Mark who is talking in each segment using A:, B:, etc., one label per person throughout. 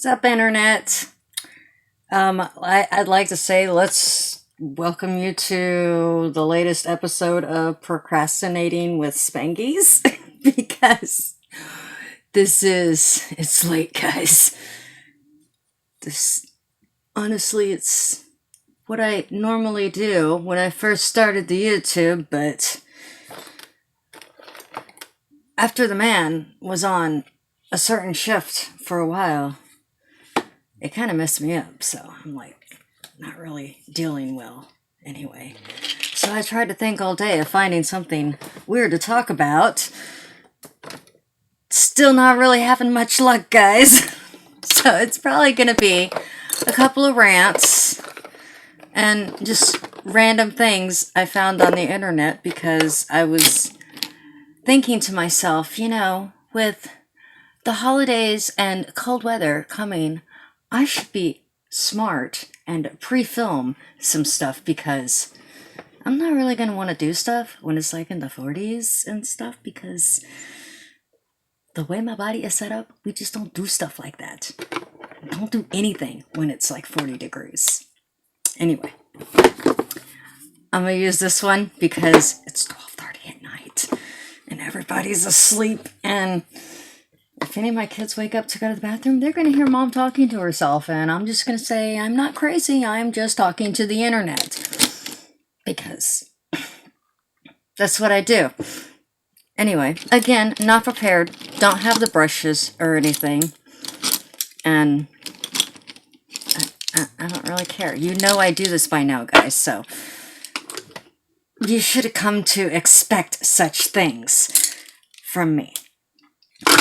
A: What's up, Internet? I'd like to say let's welcome you to the latest episode of Procrastinating with Spangies because it's late, guys. This, honestly, it's what I normally do when I first started the YouTube, but after the man was on a certain shift for a while, it kind of messed me up, so I'm like not really dealing well anyway. So I tried to think all day of finding something weird to talk about. Still not really having much luck, guys. So it's probably gonna be a couple of rants and just random things I found on the internet because I was thinking to myself, with the holidays and cold weather coming, I should be smart and pre-film some stuff because I'm not really going to want to do stuff when it's like in the 40s and stuff because the way my body is set up, we just don't do stuff like that. Don't do anything when it's like 40 degrees. Anyway, I'm going to use this one because it's 12:30 at night and everybody's asleep, and if any of my kids wake up to go to the bathroom, they're going to hear mom talking to herself, and I'm just going to say, I'm not crazy, I'm just talking to the internet. Because that's what I do. Anyway, again, not prepared, don't have the brushes or anything, and I don't really care. You know I do this by now, guys, so you should have come to expect such things from me.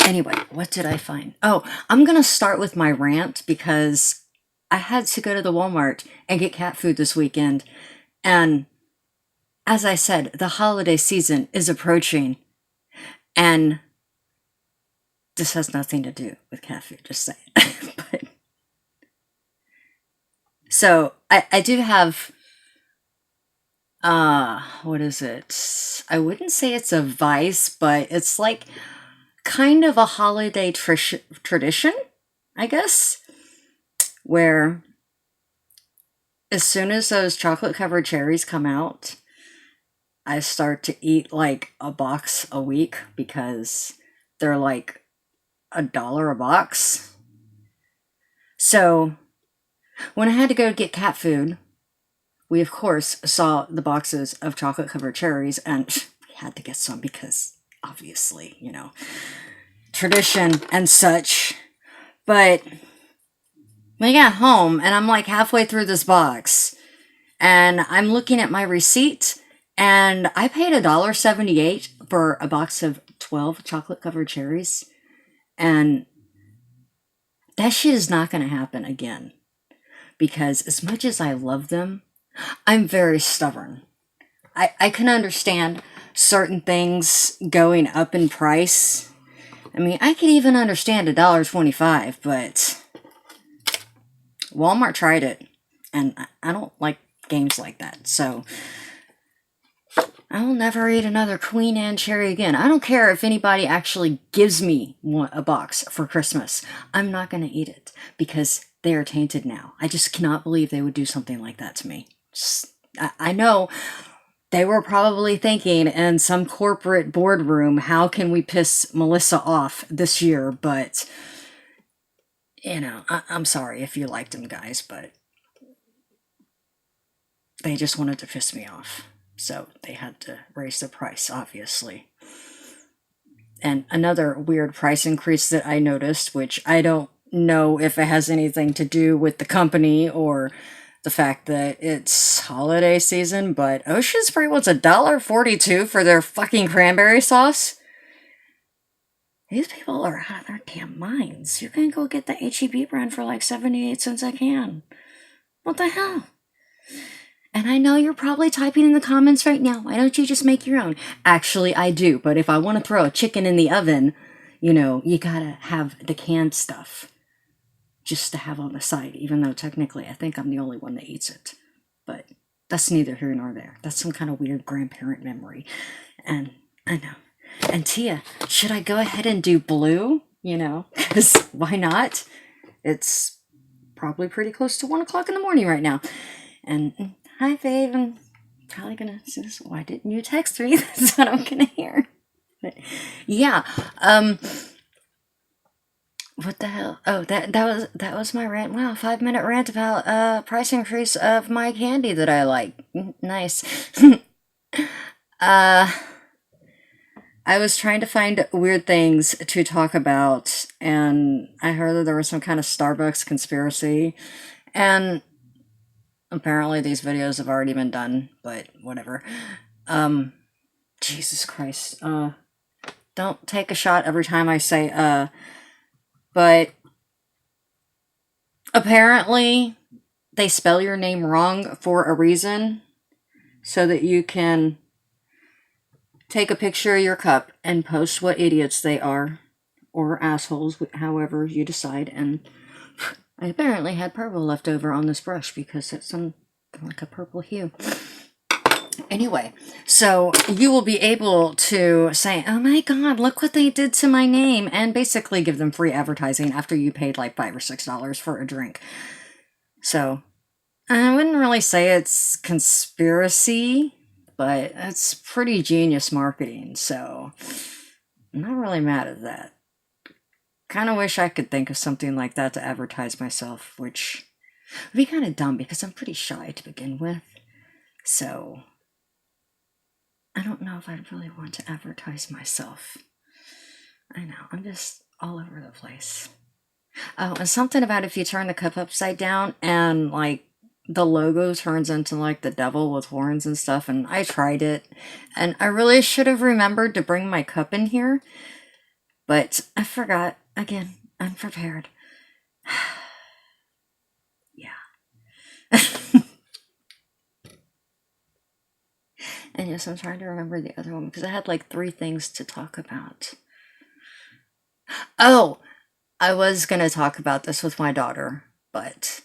A: Anyway, what did I find? Oh, I'm going to start with my rant because I had to go to the Walmart and get cat food this weekend. And as I said, the holiday season is approaching. And this has nothing to do with cat food, just saying. But, so I do have, what is it? I wouldn't say it's a vice, but it's like kind of a holiday tradition, I guess, where as soon as those chocolate covered cherries come out, I start to eat like a box a week because they're like $1 a box. So when I had to go get cat food, we of course saw the boxes of chocolate covered cherries, and we had to get some because obviously, tradition and such. But we got home and I'm like halfway through this box and I'm looking at my receipt and I paid $1.78 for a box of 12 chocolate covered cherries, and that shit is not going to happen again because as much as I love them, I'm very stubborn. I can understand certain things going up in price. I mean, I could even understand $1.25, but Walmart tried it, and I don't like games like that, so I will never eat another Queen Anne cherry again. I don't care if anybody actually gives me a box for Christmas. I'm not going to eat it because they are tainted now. I just cannot believe they would do something like that to me. I know they were probably thinking in some corporate boardroom, how can we piss Melissa off this year? But, I'm sorry if you liked them, guys, but they just wanted to piss me off. So they had to raise the price, obviously. And another weird price increase that I noticed, which I don't know if it has anything to do with the company or the fact that it's holiday season, but Ocean Spray wants $1.42 for their fucking cranberry sauce. These people are out of their damn minds. You can go get the HEB brand for like 78 cents a can. What the hell? And I know you're probably typing in the comments right now, why don't you just make your own? Actually, I do, but if I want to throw a chicken in the oven, you gotta have the canned stuff just to have on the side, even though technically I think I'm the only one that eats it. But that's neither here nor there. That's some kind of weird grandparent memory. And I know. And Tia, should I go ahead and do blue? Because why not? It's probably pretty close to 1 o'clock in the morning right now. And hi, babe. I'm probably gonna say this. Why didn't you text me? That's what I'm gonna hear. But yeah, what the hell? Oh, that was my rant. Wow, 5-minute rant about price increase of my candy that I like. Nice. I was trying to find weird things to talk about, and I heard that there was some kind of Starbucks conspiracy, and apparently these videos have already been done, but whatever. Jesus Christ. Don't take a shot every time I say but apparently they spell your name wrong for a reason, so that you can take a picture of your cup and post what idiots they are, or assholes, however you decide. And I apparently had purple left over on this brush because it's like a purple hue. Anyway, so you will be able to say, oh my god, look what they did to my name, and basically give them free advertising after you paid like $5 or $6 for a drink. So I wouldn't really say it's conspiracy, but it's pretty genius marketing, so I'm not really mad at that. Kind of wish I could think of something like that to advertise myself, which would be kind of dumb because I'm pretty shy to begin with. So I don't know if I'd really want to advertise myself. I know, I'm just all over the place. Oh, and something about if you turn the cup upside down and like the logo turns into like the devil with horns and stuff, and I tried it, and I really should have remembered to bring my cup in here, but I forgot. Again, unprepared. Yeah. And yes, I'm trying to remember the other one because I had like 3 things to talk about. Oh, I was going to talk about this with my daughter, but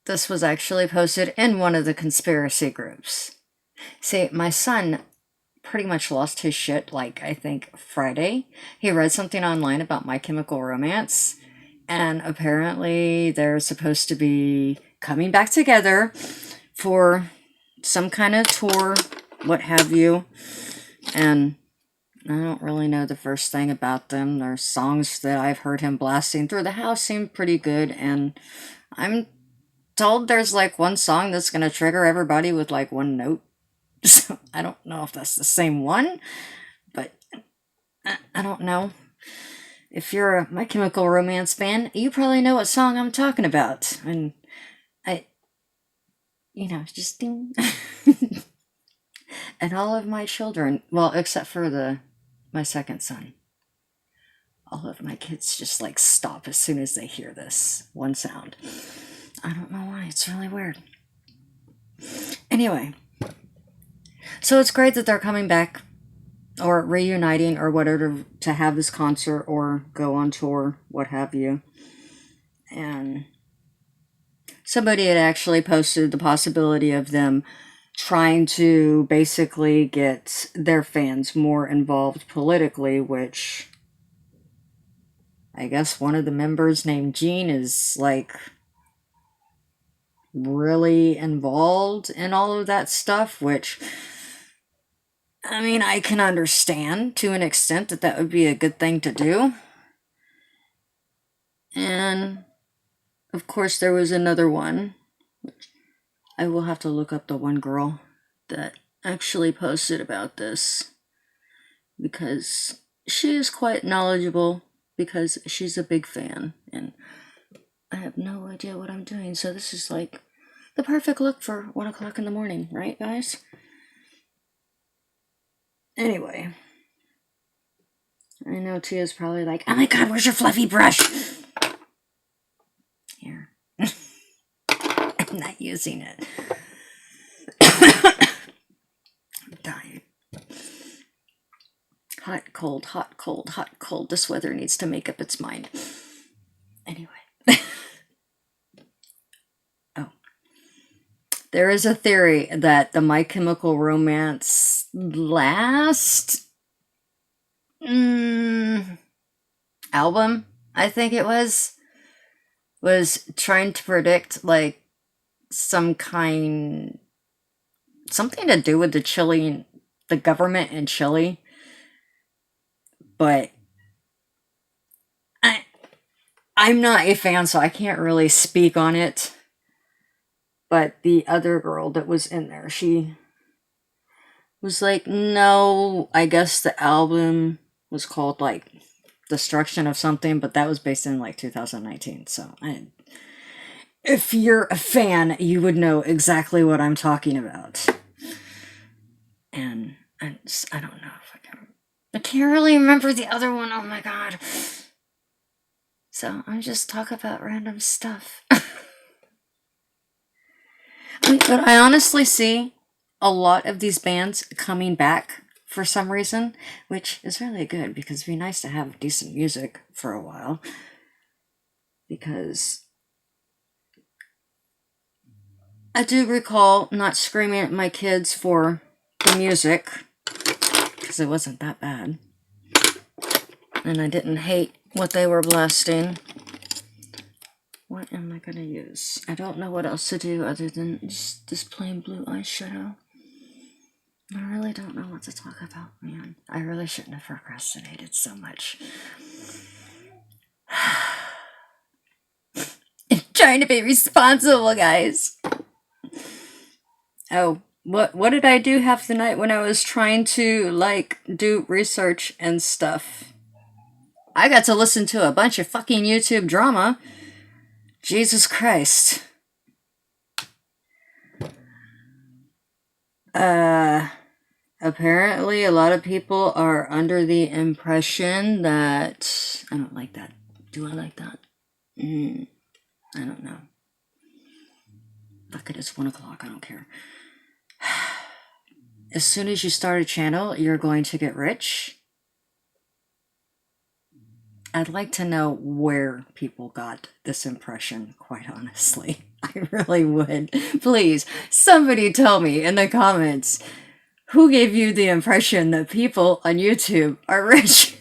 A: this was actually posted in one of the conspiracy groups. See, my son pretty much lost his shit, like, I think Friday. He read something online about My Chemical Romance, and apparently they're supposed to be coming back together for some kind of tour, what have you. And I don't really know the first thing about them. Their songs that I've heard him blasting through the house seem pretty good, and I'm told there's like one song that's gonna trigger everybody with like one note. So I don't know if that's the same one, but I don't know. If you're a My Chemical Romance fan, you probably know what song I'm talking about. And just ding. And all of my children, well, except for my second son, all of my kids just like stop as soon as they hear this one sound. I don't know why, it's really weird. Anyway, so it's great that they're coming back or reuniting or whatever to have this concert or go on tour, what have you. And somebody had actually posted the possibility of them trying to basically get their fans more involved politically, which I guess one of the members named Gene is like really involved in all of that stuff, which I mean, I can understand to an extent that would be a good thing to do. And of course there was another one. I will have to look up the one girl that actually posted about this, because she is quite knowledgeable, because she's a big fan, and I have no idea what I'm doing, so this is like the perfect look for 1 o'clock in the morning, right guys? Anyway, I know Tia's probably like, oh my god, where's your fluffy brush? Here. I'm not using it. I'm dying. Hot, cold, hot, cold, hot, cold. This weather needs to make up its mind. Anyway. Oh. There is a theory that the My Chemical Romance last album, I think it was, was trying to predict like something to do with the government in Chile, but I'm not a fan, so I can't really speak on it. But the other girl that was in there, she was like, no, I guess the album was called like Destruction of something, but that was based in like 2019. So if you're a fan, you would know exactly what I'm talking about. And I don't know if I can't really remember the other one. Oh my god. So I just talk about random stuff. But I honestly see a lot of these bands coming back for some reason, which is really good because it'd be nice to have decent music for a while. Because I do recall not screaming at my kids for the music, because it wasn't that bad. And I didn't hate what they were blasting. What am I gonna use? I don't know what else to do other than just this plain blue eyeshadow. I really don't know what to talk about, man. I really shouldn't have procrastinated so much. I'm trying to be responsible, guys. Oh, what did I do half the night when I was trying to, like, do research and stuff? I got to listen to a bunch of fucking YouTube drama. Jesus Christ. Apparently a lot of people are under the impression that... I don't like that. Do I like that? I don't know. Fuck it, it's 1 o'clock, I don't care. As soon as you start a channel, you're going to get rich. I'd like to know where people got this impression, quite honestly. I really would. Please, somebody tell me in the comments, who gave you the impression that people on YouTube are rich?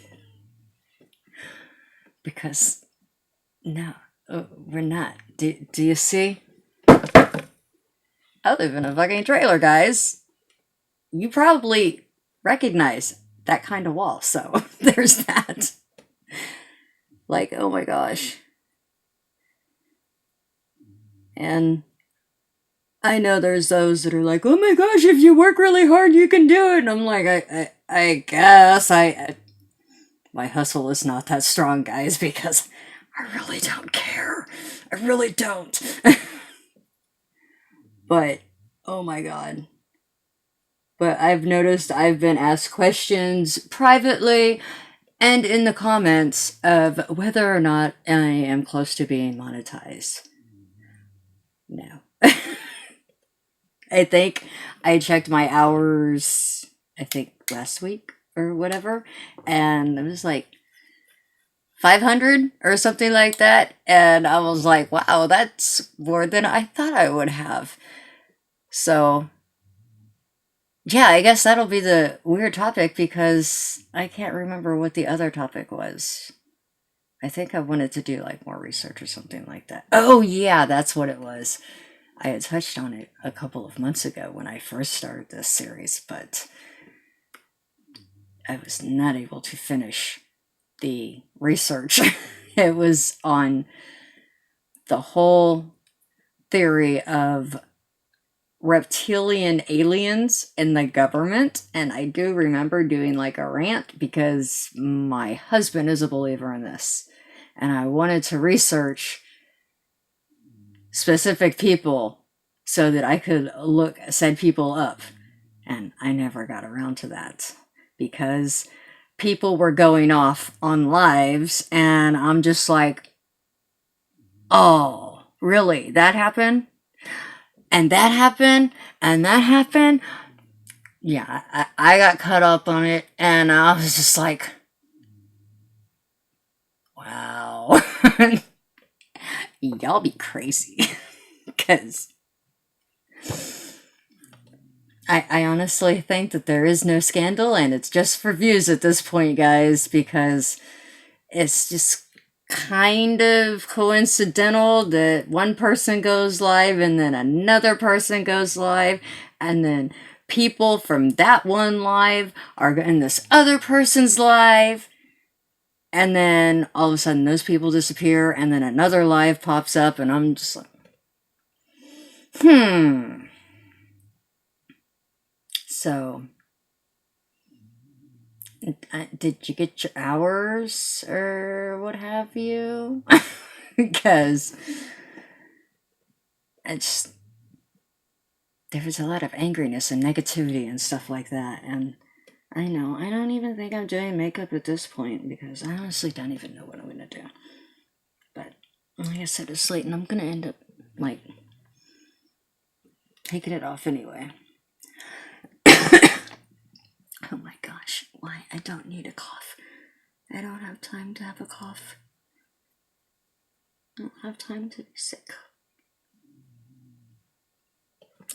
A: Because, no, we're not. Do you see? I live in a fucking trailer, guys. You probably recognize that kind of wall, so there's that. Like, oh my gosh. And I know there's those that are like, oh my gosh, if you work really hard, you can do it. And I'm like, I guess my hustle is not that strong, guys, because I really don't care. I really don't. But, oh my god. But I've noticed I've been asked questions privately and in the comments of whether or not I am close to being monetized. No. I think I checked my hours, I think last week or whatever, and it was like 500 or something like that. And I was like, wow, that's more than I thought I would have. So, yeah, I guess that'll be the weird topic because I can't remember what the other topic was. I think I wanted to do like more research or something like that. Oh, yeah, that's what it was. I had touched on it a couple of months ago when I first started this series, but I was not able to finish the research. It was on the whole theory of reptilian aliens in the government, and I do remember doing like a rant because my husband is a believer in this, and I wanted to research specific people so that I could set people up, and I never got around to that because people were going off on lives, and I'm just like, oh, really? That happened? And that happened? And that happened? Yeah, I got caught up on it, and I was just like, wow. Y'all be crazy. Because I honestly think that there is no scandal, and it's just for views at this point, guys, because it's just kind of coincidental that one person goes live and then another person goes live, and then people from that one live are in this other person's live, and then all of a sudden those people disappear, and then another live pops up, and I'm just like, So, did you get your hours or what have you? Because it's there was a lot of angriness and negativity and stuff like that, and I know I don't even think I'm doing makeup at this point because I honestly don't even know what I'm gonna do. But like I said, it's late, and I'm gonna end up like taking it off anyway. Oh my gosh, why? I don't need a cough. I don't have time to have a cough. I don't have time to be sick.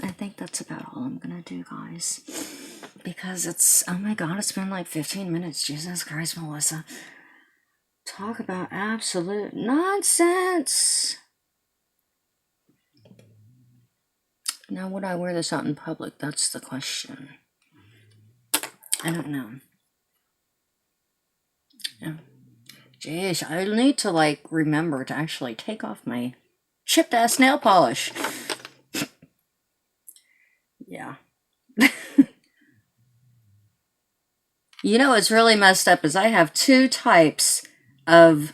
A: I think that's about all I'm gonna do, guys. Because it's, oh my god, it's been like 15 minutes. Jesus Christ, Melissa. Talk about absolute nonsense. Now, would I wear this out in public? That's the question. I don't know. Yeah. Jeez, I need to like remember to actually take off my chipped ass nail polish. Yeah. You know what's really messed up is I have two types of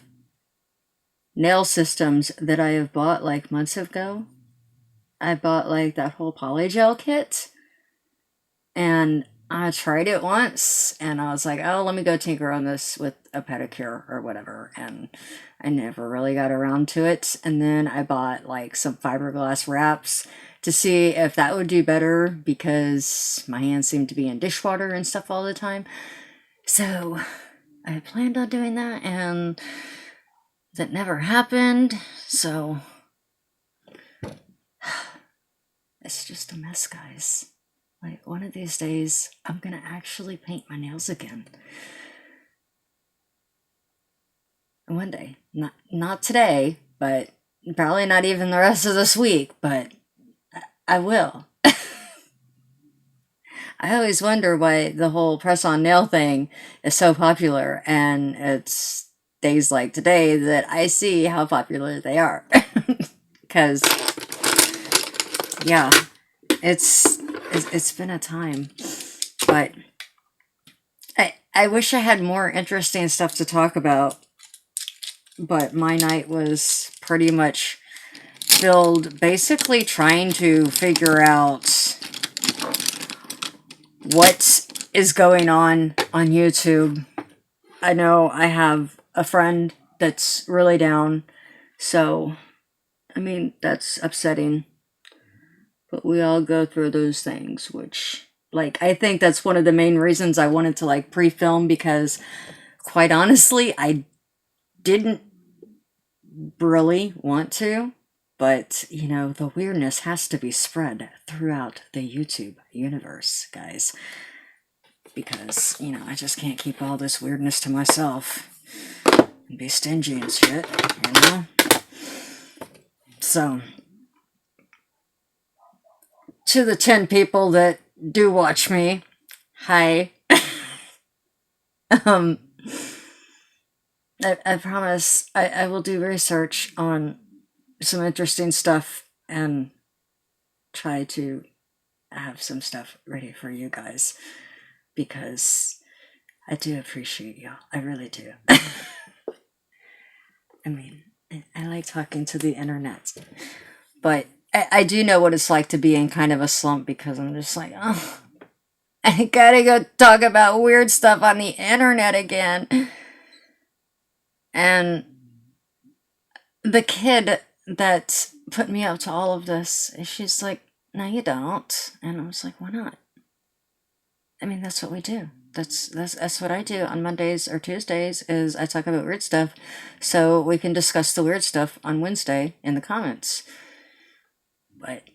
A: nail systems that I have bought like months ago. I bought like that whole polygel kit, and I tried it once, and I was like, oh, let me go tinker on this with a pedicure or whatever, and I never really got around to it. And then I bought like some fiberglass wraps to see if that would do better because my hands seem to be in dishwater and stuff all the time. So I planned on doing that, and that never happened. So it's just a mess, guys. Like, one of these days, I'm gonna actually paint my nails again. One day. Not today, but probably not even the rest of this week, but I will. I always wonder why the whole press-on nail thing is so popular, and it's days like today that I see how popular they are. Because, yeah, it's been a time, but I wish I had more interesting stuff to talk about, but my night was pretty much filled basically trying to figure out what is going on YouTube. I know I have a friend that's really down, so I mean, that's upsetting. But we all go through those things, which, like, I think that's one of the main reasons I wanted to, like, pre-film, because, quite honestly, I didn't really want to, but, you know, the weirdness has to be spread throughout the YouTube universe, guys. Because, you know, I just can't keep all this weirdness to myself and be stingy and shit, you know? So, to the 10 people that do watch me, hi. I promise I will do research on some interesting stuff and try to have some stuff ready for you guys, because I do appreciate y'all. I really do. I mean, I like talking to the internet, but I do know what it's like to be in kind of a slump, because I'm just like, oh, I gotta go talk about weird stuff on the internet again. And the kid that put me up to all of this, she's like, no, you don't. And I was like, why not? I mean, that's what we do. That's what I do on Mondays or Tuesdays, is I talk about weird stuff, so we can discuss the weird stuff on Wednesday in the comments. But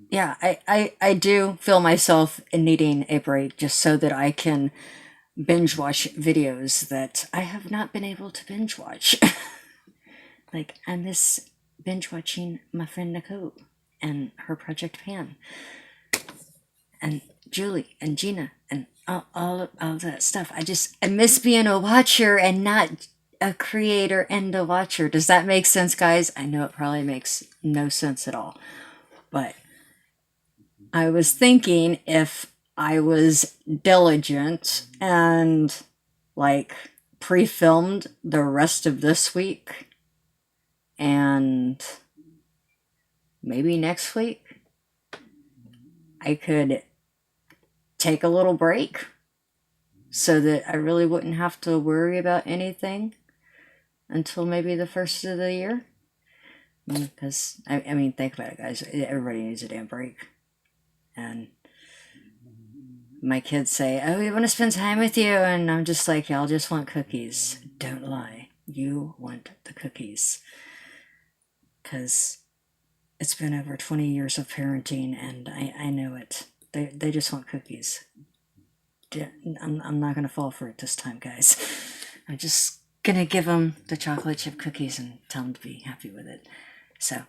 A: yeah, I do feel myself in needing a break just so that I can binge watch videos that I have not been able to binge watch. Like, I miss binge watching my friend Nicole and her Project Pan, and Julie and Gina and all that stuff. I miss being a watcher and not a creator and a watcher. Does that make sense, guys? I know it probably makes no sense at all, but I was thinking if I was diligent and like pre-filmed the rest of this week and maybe next week, I could take a little break so that I really wouldn't have to worry about anything until maybe the first of the year. Because, I mean, think about it, guys. Everybody needs a damn break. And my kids say, oh, we want to spend time with you. And I'm just like, y'all just want cookies. Don't lie. You want the cookies. Because it's been over 20 years of parenting, and I know it. They just want cookies. I'm not going to fall for it this time, guys. I'm just going to give them the chocolate chip cookies and tell them to be happy with it. So,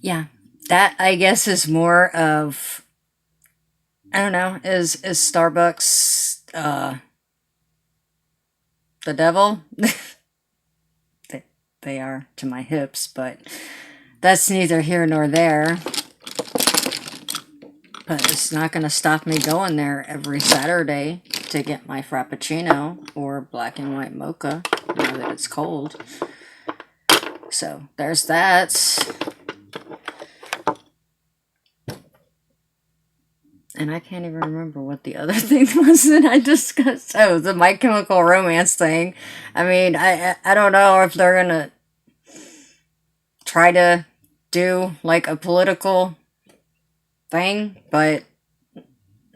A: yeah. That, I guess, is more of, I don't know, is Starbucks the devil? They are to my hips, but that's neither here nor there. But it's not going to stop me going there every Saturday to get my Frappuccino or black and white mocha now that it's cold. So there's that. And I can't even remember what the other thing was that I discussed. Oh, the My Chemical Romance thing. I mean, I don't know if they're going to try to do like a political thing, but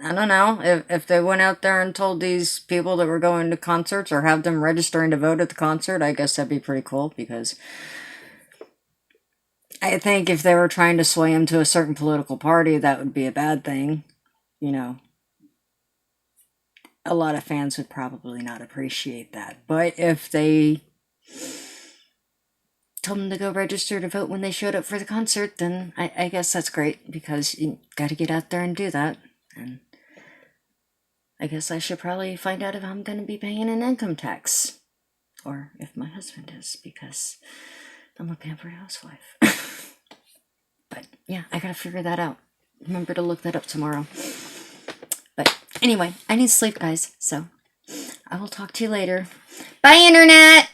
A: I don't know. If they went out there and told these people that were going to concerts or have them registering to vote at the concert, I guess that'd be pretty cool, because I think if they were trying to sway them to a certain political party, that would be a bad thing. You know, a lot of fans would probably not appreciate that. But if they told them to go register to vote when they showed up for the concert, then I guess that's great, because you got to get out there and do that. And I guess I should probably find out if I'm going to be paying an income tax, or if my husband is, because I'm a pampered housewife. But yeah, I got to figure that out. Remember to look that up tomorrow. But anyway, I need sleep, guys, so I will talk to you later. Bye, Internet!